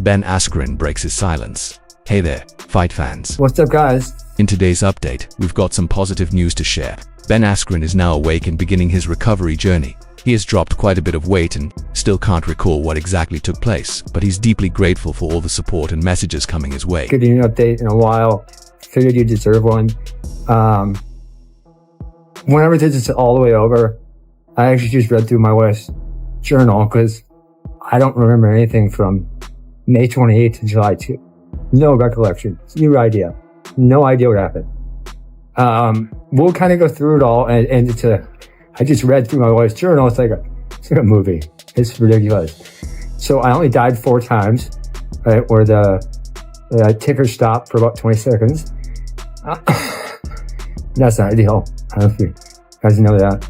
Ben Askren breaks his silence. Hey there, fight fans. What's up, guys? In today's update, we've got some positive news to share. Ben Askren is now awake and beginning his recovery journey. He has dropped quite a bit of weight and still can't recall what exactly took place, but he's deeply grateful for all the support and messages coming his way. Giving you an update in a while. Figured you deserve one. Whenever this is all the way over, I actually just read through my wife's journal because I don't remember anything from May 28th to July 2. No recollection. Zero idea. No idea what happened. We'll kind of go through it all, and I just read through my wife's journal. It's like a movie. It's ridiculous. So I only died 4 times, right? Where the ticker stopped for about 20 seconds. That's not ideal. I don't know if you guys know that.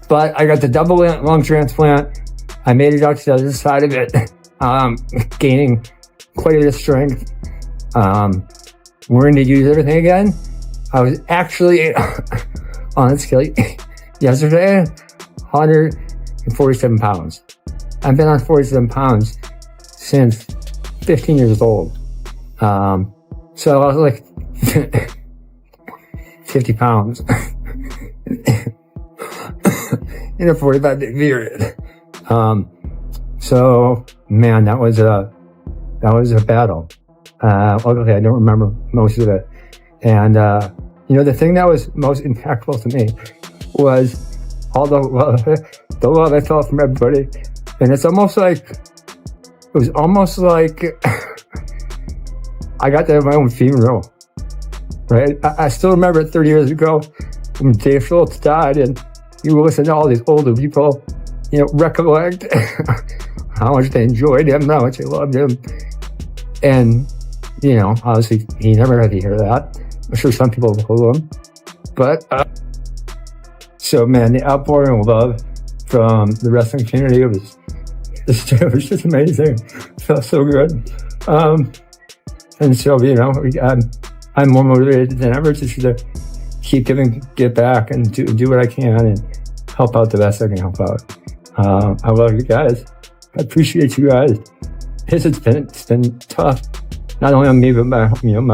But I got the double lung transplant. I made it out to the other side of it, gaining quite a bit of strength. We're going to use everything again. I was actually on a scale yesterday, 147 pounds. I've been on 47 pounds since 15 years old. So I was like 50 pounds in a 45-day period. So man, that was a battle. Luckily, I don't remember most of it. And the thing that was most impactful to me was all the love I felt from everybody. And it was almost like I got to have my own funeral, right? I still remember 30 years ago when Dave Schultz died, and you listen to all these older people, recollect how much they enjoyed him, how much they loved him. And, obviously he never had to hear that. I'm sure some people will him. But, so man, the outpouring of love from the wrestling community was just amazing. It felt so good. And so, I'm more motivated than ever to keep give back and do what I can and help out the best I can help out. I love you guys. I appreciate you guys. It's been tough, not only on me, but my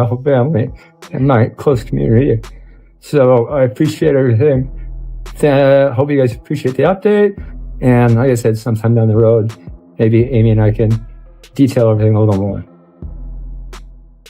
whole family and my close community. So I appreciate everything. Hope you guys appreciate the update. And like I said, sometime down the road, maybe Amy and I can detail everything a little more.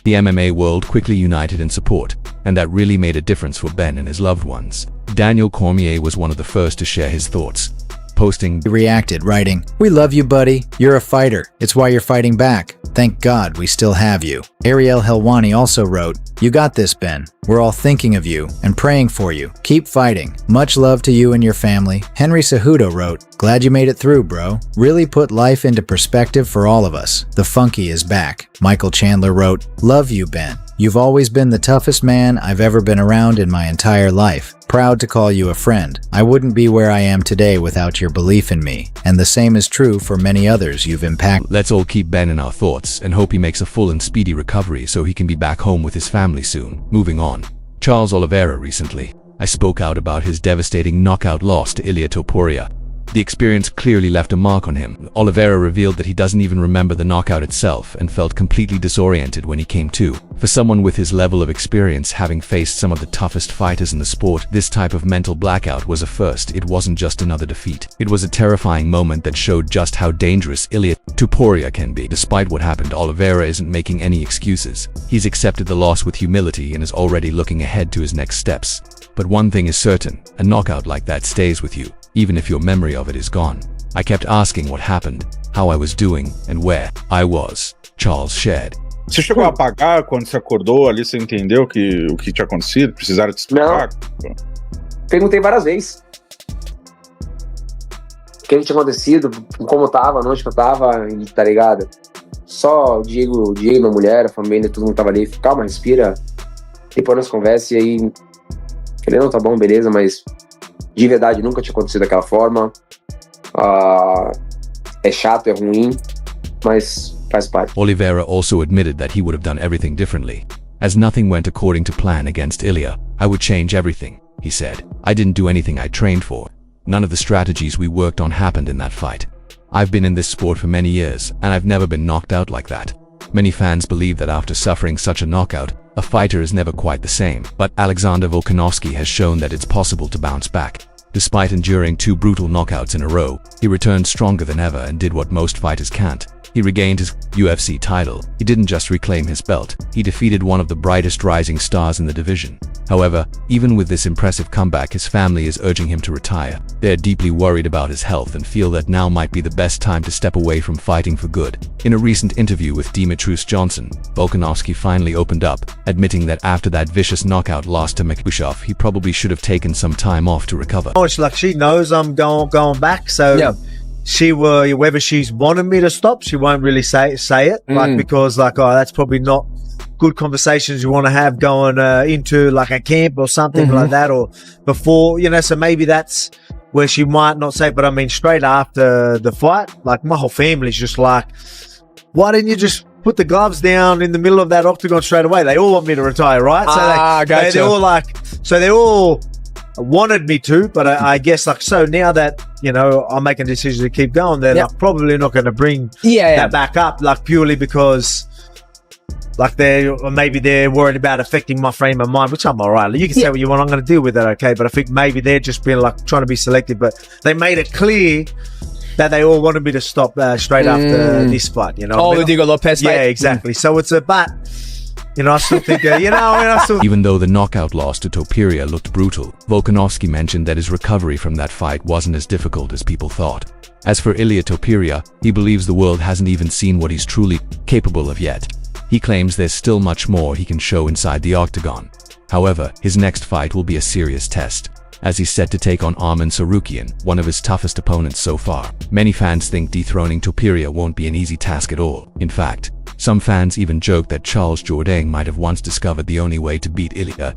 The MMA world quickly united in support, and that really made a difference for Ben and his loved ones. Daniel Cormier was one of the first to share his thoughts, posting, He reacted, writing, "We love you, buddy. You're a fighter. It's why you're fighting back. Thank God we still have you." Ariel Helwani also wrote, "You got this, Ben. We're all thinking of you and praying for you. Keep fighting. Much love to you and your family." Henry Cejudo wrote, "Glad you made it through, bro. Really put life into perspective for all of us. The funky is back." Michael Chandler wrote, "Love you, Ben. You've always been the toughest man I've ever been around in my entire life. Proud to call you a friend. I wouldn't be where I am today without your belief in me. And the same is true for many others you've impacted." Let's all keep Ben in our thoughts and hope he makes a full and speedy recovery so he can be back home with his family soon. Moving on. Charles Oliveira recently. I spoke out about his devastating knockout loss to Ilia Topuria. The experience clearly left a mark on him. Oliveira revealed that he doesn't even remember the knockout itself and felt completely disoriented when he came to. For someone with his level of experience, having faced some of the toughest fighters in the sport, this type of mental blackout was a first. It wasn't just another defeat. It was a terrifying moment that showed just how dangerous Ilia Topuria can be. Despite what happened, Oliveira isn't making any excuses. He's accepted the loss with humility and is already looking ahead to his next steps. But one thing is certain, a knockout like that stays with you, even if your memory of it is gone. I kept asking what happened, how I was doing, and where I was, Charles shared. Você chegou a apagar quando você acordou ali, você entendeu o que tinha acontecido? Precisaram te explicar? Não. Perguntei várias vezes o que tinha acontecido, como eu tava, onde que eu tava, tá ligado? Só o Diego, minha mulher, a família, todo mundo tava ali. Calma, respira. Depois nós conversa e aí... Ele não tá bom, beleza, mas... De verdade, nunca tinha acontecido daquela forma. É chato, é ruim, mas faz parte. Oliveira also admitted that he would have done everything differently. As nothing went according to plan against Ilia, I would change everything, he said. I didn't do anything I trained for. None of the strategies we worked on happened in that fight. "I've been in this sport for many years, and I've never been knocked out like that." Many fans believe that after suffering such a knockout, a fighter is never quite the same. But Alexander Volkanovski has shown that it's possible to bounce back. Despite enduring 2 brutal knockouts in a row, he returned stronger than ever and did what most fighters can't. He regained his UFC title. He didn't just reclaim his belt, he defeated one of the brightest rising stars in the division. However, even with this impressive comeback, his family is urging him to retire. They're deeply worried about his health and feel that now might be the best time to step away from fighting for good. In a recent interview with Demetrius Johnson, Volkanovski finally opened up, admitting that after that vicious knockout loss to Makhachev, he probably should have taken some time off to recover. Oh, it's like she knows I'm going back, so Yeah. she will, whether she's wanted me to stop, she won't really say it, like, because like, oh, that's probably not good conversations you want to have going into like a camp or something like that, or before, so maybe that's where she might not say. But I mean, straight after the fight, like, my whole family's just like, why didn't you just put the gloves down in the middle of that octagon straight away? They all want me to retire, right? So gotcha. they're all like, so they all wanted me to, but I guess, like, so now that I'm making a decision to keep going, they're like probably not going to bring that back up, like, purely because like maybe they're worried about affecting my frame of mind, which I'm all right. You can say what you want, I'm going to deal with it, okay? But I think maybe they're just being like trying to be selective, but they made it clear that they all wanted me to stop straight after this fight, Oh, the Diego Lopez fight? Yeah, exactly. So it's a but. I still think, Even though the knockout loss to Topuria looked brutal, Volkanovski mentioned that his recovery from that fight wasn't as difficult as people thought. As for Ilia Topuria, he believes the world hasn't even seen what he's truly capable of yet. He claims there's still much more he can show inside the octagon. However, his next fight will be a serious test, as he's set to take on Arman Tsarukyan, one of his toughest opponents so far. Many fans think dethroning Topuria won't be an easy task at all. In fact, some fans even joke that Charles Jourdain might have once discovered the only way to beat Ilia.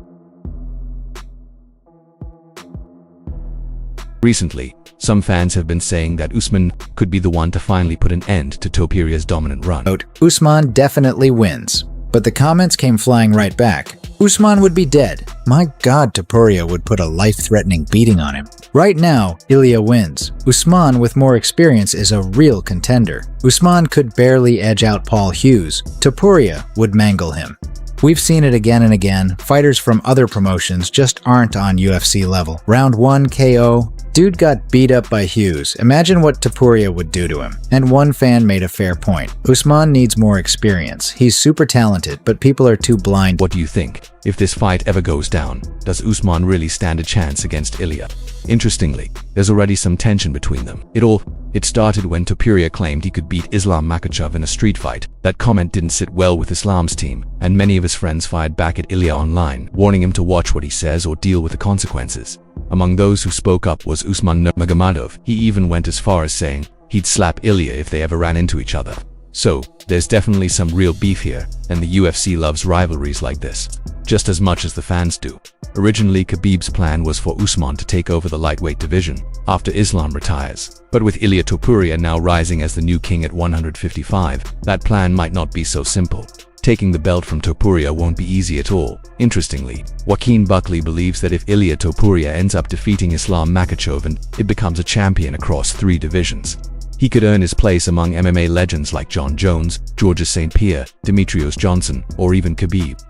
Recently, some fans have been saying that Usman could be the one to finally put an end to Topuria's dominant run. Usman definitely wins. But the comments came flying right back. Usman would be dead. My God, Topuria would put a life-threatening beating on him. Right now, Ilia wins. Usman, with more experience, is a real contender. Usman could barely edge out Paul Hughes. Topuria would mangle him. We've seen it again and again. Fighters from other promotions just aren't on UFC level. Round 1 KO. Dude got beat up by Hughes. Imagine what Topuria would do to him. And one fan made a fair point. Usman needs more experience. He's super talented, but people are too blind. What do you think? If this fight ever goes down, does Usman really stand a chance against Ilia? Interestingly, there's already some tension between them. It started when Topuria claimed he could beat Islam Makhachev in a street fight. That comment didn't sit well with Islam's team, and many of his friends fired back at Ilia online, warning him to watch what he says or deal with the consequences. Among those who spoke up was Usman Nurmagomedov. He even went as far as saying he'd slap Ilia if they ever ran into each other. So, there's definitely some real beef here, and the UFC loves rivalries like this, just as much as the fans do. Originally, Khabib's plan was for Usman to take over the lightweight division after Islam retires. But with Ilia Topuria now rising as the new king at 155, that plan might not be so simple. Taking the belt from Topuria won't be easy at all. Interestingly, Joaquin Buckley believes that if Ilia Topuria ends up defeating Islam Makhachev and it becomes a champion across 3 divisions, he could earn his place among MMA legends like John Jones, Georges St. Pierre, Demetrius Johnson, or even Khabib.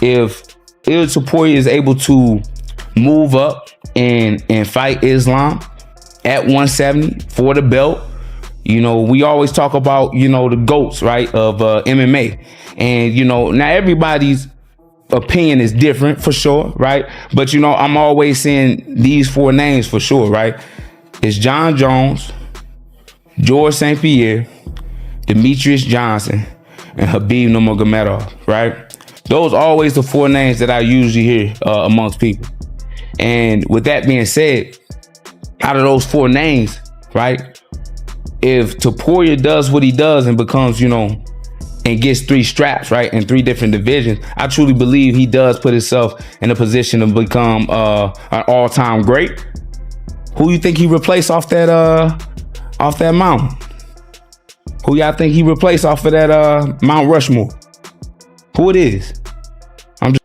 If Ilia Topuria is able to move up and fight Islam at 170 for the belt, we always talk about, the GOATs, right, of MMA. And, now everybody's opinion is different for sure, right? But, I'm always saying these 4 names for sure, right? It's John Jones, Georges St. Pierre, Demetrius Johnson, and Khabib Nurmagomedov, right? Those are always the 4 names that I usually hear amongst people. And with that being said, out of those 4 names, right, if Topuria does what he does and becomes, and gets 3 straps, right, in 3 different divisions, I truly believe he does put himself in a position to become an all-time great. Who you think he replaced off that mountain? Who y'all think he replaced off of that Mount Rushmore? Who it is? I'm just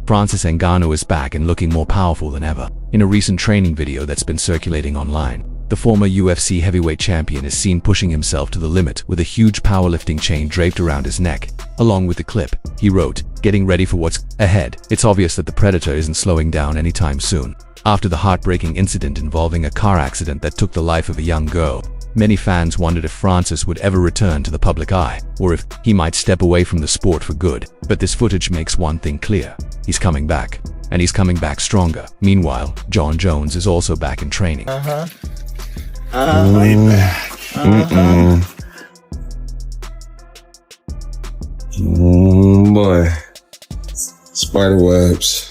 Francis Ngannou is back and looking more powerful than ever. In a recent training video that's been circulating online, the former UFC heavyweight champion is seen pushing himself to the limit with a huge powerlifting chain draped around his neck. Along with the clip, he wrote, "Getting ready for what's ahead." It's obvious that the Predator isn't slowing down anytime soon. After the heartbreaking incident involving a car accident that took the life of a young girl, many fans wondered if Francis would ever return to the public eye, or if he might step away from the sport for good. But this footage makes one thing clear: he's coming back, and he's coming back stronger. Meanwhile, Jon Jones is also back in training. Boy, spider webs.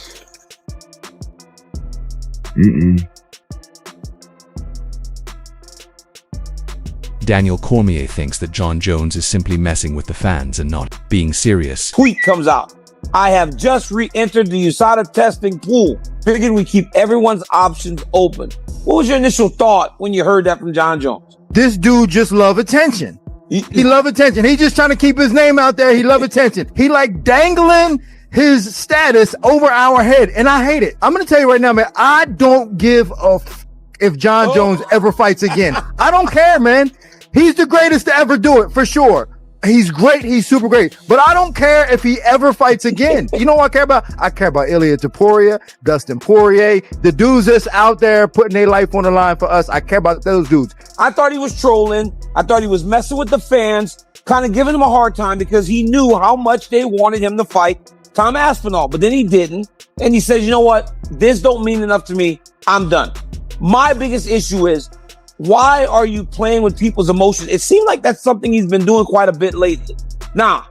Daniel Cormier thinks that Jon Jones is simply messing with the fans and not being serious. Tweet comes out: "I have just re-entered the USADA testing pool. Figured we keep everyone's options open." What was your initial thought when you heard that from Jon Jones? This dude just love attention. He love attention. He just trying to keep his name out there. He love attention. He like dangling his status over our head, and I hate it. I'm gonna tell you right now, man, I don't give a f if Jon Jones ever fights again. I don't care, man. He's the greatest to ever do it, for sure. He's great. He's super great. But I don't care if he ever fights again. You know what I care about? I care about Ilia Topuria, Dustin Poirier, the dudes that's out there putting their life on the line for us. I care about those dudes. I thought he was trolling. I thought he was messing with the fans, kind of giving them a hard time because he knew how much they wanted him to fight Tom Aspinall. But then he didn't. And he says, you know what? This don't mean enough to me. I'm done. My biggest issue is, why are you playing with people's emotions? It seemed like that's something he's been doing quite a bit lately. Now,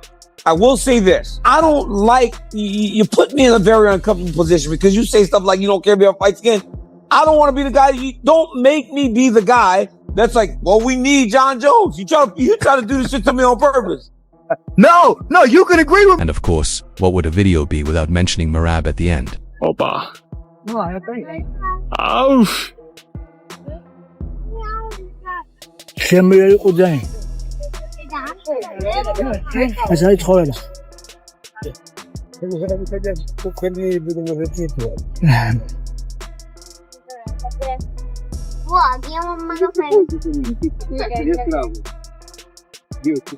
I will say this. I don't like, you put me in a very uncomfortable position because you say stuff like you don't care if he ever fights again. I don't want to be the guy. You don't make me be the guy that's like, well, we need Jon Jones. You try to do this shit to me on purpose. No, you can agree with me. And of course, what would a video be without mentioning Merab at the end? Opa. Oh.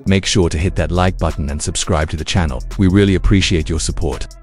Make sure to hit that like button and subscribe to the channel. We really appreciate your support.